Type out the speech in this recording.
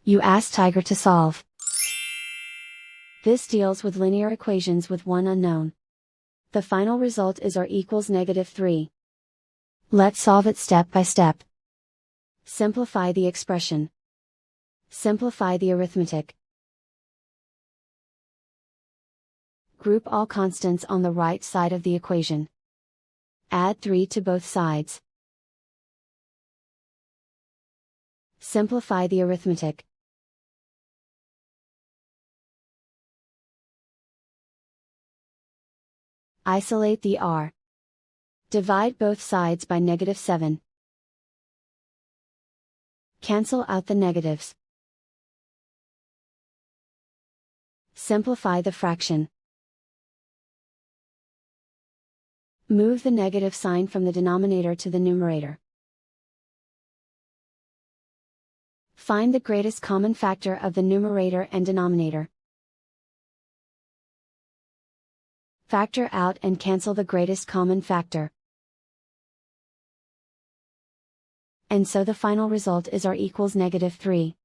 You ask Tiger to solve. This deals with linear equations with one unknown. The final result is r equals -3. Let's solve it step by step. Simplify the expression. Simplify the arithmetic. Group all constants on the right side of the equation. Add 3 to both sides. Simplify the arithmetic. Isolate the r. Divide both sides by -7. Cancel out the negatives. Simplify the fraction. Move the negative sign from the denominator to the numerator. Find the greatest common factor of the numerator and denominator. Factor out and cancel the greatest common factor. And so the final result is r equals -3.